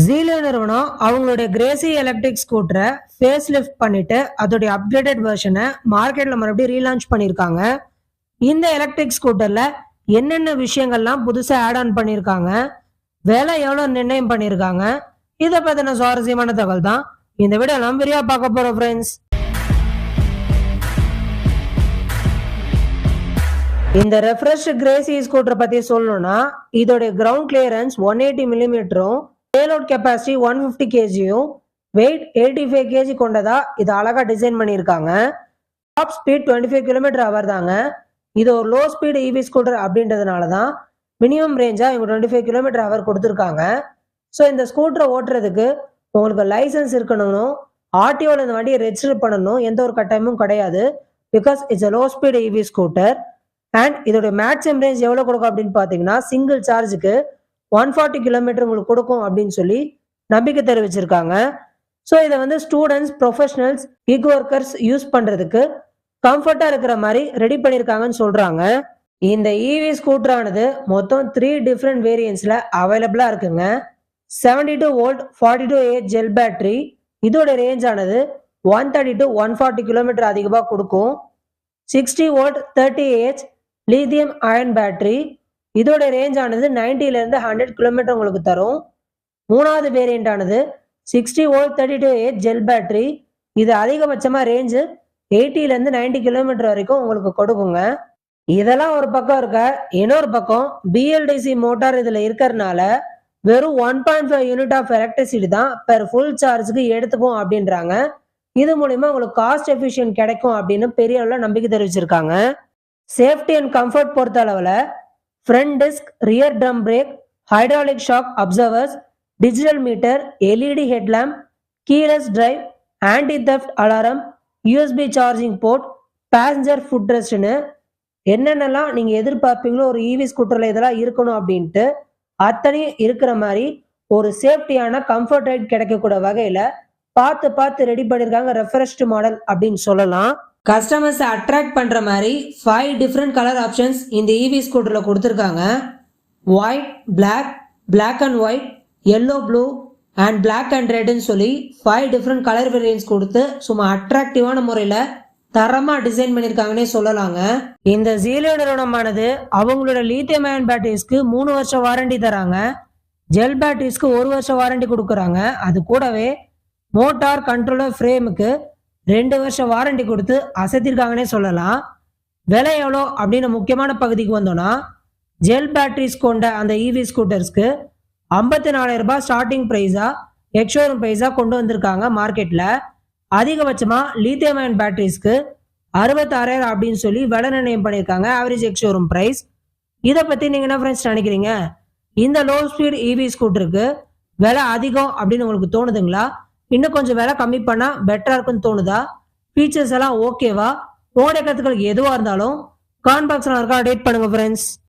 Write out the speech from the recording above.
ஜீலியோ நிறுவனம் அவங்களுடைய Crazy electric ஸ்கூட்டரை face lift பண்ணிட்டு அதோடைய அப்கிரேடட் வெர்ஷனை மார்க்கெட்ல மறுபடியும் ரீலான்ச் பண்ணியிருக்காங்க. இந்த எலக்ட்ரிக் ஸ்கூட்டர்ல என்னென்ன விஷயங்கள்லாம் புதுசா ஆட் ஆன் பண்ணியிருக்காங்க, விலை எவ்வளவு நிர்ணயம் பண்ணியிருக்காங்க, இதை பத்தின சுவாரஸ்யமான தகவல் தான் இந்த வீடியோ நம்ம விரிவா பார்க்க போறோம் ஃப்ரெண்ட்ஸ். இந்த ரெஃப்ரெஷ் கிரேசி ஸ்கூட்டர் பத்தி சொல்லணும்னா இதோடைய கிரவுண்ட் கிளியரன்ஸ் 180 மில்லிமீட்டரும், பேலோட் கெப்பாசிட்டி 150 கேஜியும், வெயிட் 85 கேஜி கொண்டதா இது அழகா டிசைன் பண்ணியிருக்காங்க. டாப் ஸ்பீட் 25 km/h தாங்க. இது ஒரு லோ ஸ்பீட் இவி ஸ்கூட்டர் அப்படின்றதுனால தான் மினிமம் ரேஞ்சா இவங்க 25 km/h கொடுத்துருக்காங்க. ஸோ இந்த ஸ்கூட்டரை ஓட்டுறதுக்கு உங்களுக்கு லைசன்ஸ் இருக்கணும், ஆர்டிஓல இந்த வண்டியை ரெஜிஸ்டர் பண்ணணும், எந்த ஒரு கட்டாயமும் கிடையாது. Because it's a low speed EV scooter. And இதோட மேக்ஸிமம் ரேஞ்ச் எவ்வளவு கொடுக்கும் அப்படின்னு பாத்தீங்கன்னா சிங்கிள் சார்ஜுக்கு 140 km உங்களுக்கு கொடுக்கும் அப்படின்னு சொல்லி நம்பிக்கை தெரிவிச்சிருக்காங்க. ஸோ இதை வந்து students, professionals, kick workers use பண்றதுக்கு கம்ஃபர்ட்டா இருக்கிற மாதிரி ரெடி பண்ணிருக்காங்கன்னு சொல்றாங்க. இந்த இவி ஸ்கூட்டரானது மொத்தம் 3 டிஃப்ரெண்ட் வேரியன்ட்ஸ்ல அவைலபிளா இருக்குங்க. 72 வோல்ட் 42Ah ஜெல் பேட்டரி, இதோட ரேஞ்ச் ஆனது 130 to 140 km அதிகமாக கொடுக்கும். 60 volt 30Ah lithium ion battery, இதோட ரேஞ்ச் ஆனது 90 இருந்து 100 km உங்களுக்கு தரும். மூணாவது வேரியன்ட் ஆனது 60 வோல்ட் 32Ah ஜெல் பேட்டரி, இது அதிகபட்சமா ரேஞ்சு 80 இருந்து 90 km வரைக்கும் உங்களுக்கு கொடுக்குங்க. இதெல்லாம் ஒரு பக்கம் இருக்க, இன்னொரு பக்கம் பிஎல்டிசி மோட்டார் இதுல இருக்கிறதுனால வெறும் 1.5 யூனிட் ஆஃப் எலக்ட்ரிசிட்டி தான் பெர் ஃபுல் சார்ஜுக்கு எடுத்துக்கும் அப்படின்றாங்க. இது மூலியமா உங்களுக்கு காஸ்ட் எஃபிஷியன்ட் கிடைக்கும் அப்படின்னு பெரிய அளவுல நம்பிக்கை தெரிவிச்சிருக்காங்க. சேஃப்டி அண்ட் கம்ஃபர்ட் பொறுத்த அளவுல front disc, rear drum brake, hydraulic shock absorbers, digital meter, LED headlamp, keyless drive, anti theft alarm, USB charging port, passenger foot ரெஸ்ட்னு என்னென்னலாம் நீங்க எதிர்பார்ப்பீங்களோ ஒரு இவி ஸ்கூட்டர்ல இதெல்லாம் இருக்கணும் அப்படின்ட்டு அத்தனையும் இருக்கிற மாதிரி ஒரு சேஃப்டியான கம்ஃபர்ட் ரைட் கிடைக்கக்கூடிய வகையில பார்த்து ரெடி பண்ணிருக்காங்க. ரெஃப்ரெஷ்டு மாடல் அப்படின்னு சொல்லலாம். கஸ்டமர்ஸ் அட்ராக்ட் பண்ற மாதிரி 5 டிஃப்ரெண்ட் கலர் ஆப்ஷன்ஸ் இந்த இவி ஸ்கூட்டர்ல கொடுத்துருக்காங்க. White, black and white, yellow, blue and black and ரெட்னு சொல்லி 5 டிஃப்ரெண்ட் கலர் வேரியன்ஸ் கொடுத்து சும்மா அட்ராக்டிவான முறையில தரமா டிசைன் பண்ணிருக்காங்கன்னே சொல்லலாங்க. இந்த ஜீலியோ நிறுவனமானது அவங்களோட லித்தியம் அயன் பேட்டரிஸ்க்கு 3 வருஷம் வாரண்டி தராங்க. ஜெல் பேட்டரிஸ்க்கு 1 வருஷம் வாரண்டி கொடுக்குறாங்க. அது கூடவே மோட்டார் கண்ட்ரோலர் ஃப்ரேமுக்கு 2 வருஷம் வாரண்டி கொடுத்து அசத்திருக்காங்கன்னே சொல்லலாம். விலை எவ்வளோ அப்படின்னு முக்கியமான பகுதிக்கு வந்தோம்னா ஜெல் பேட்டரிஸ் கொண்ட அந்த இவி ஸ்கூட்டர்ஸ்க்கு 54,000 ரூபாய் ஸ்டார்டிங் பிரைஸா எக்ஸ்ஷோரூம் பிரைஸா கொண்டு வந்திருக்காங்க மார்க்கெட்ல. அதிகபட்சமா லித்தியம் அயன் பேட்டரிஸ்க்கு 66,000 அப்படின்னு சொல்லி விலை நிர்ணயம் பண்ணியிருக்காங்க ஆவரேஜ் எக்ஸ்ஷோரூம் பிரைஸ். இதை பத்தி நீங்க என்ன ஃப்ரெண்ட்ஸ் நினைக்கிறீங்க? இந்த லோ ஸ்பீட் இவி ஸ்கூட்டருக்கு விலை அதிகம் அப்படின்னு உங்களுக்கு தோணுதுங்களா? இன்னும் கொஞ்சம் விலை கம்மி பண்ணா பெட்டரா இருக்குன்னு தோணுதா? ஃபீச்சர்ஸ் எல்லாம் ஓகேவா? உங்களுடைய கருத்துக்கள் எதுவா இருந்தாலும் காமெண்ட் பாக்ஸ்ல இருக்கா டேட் பண்ணுங்க ஃப்ரெண்ட்ஸ்.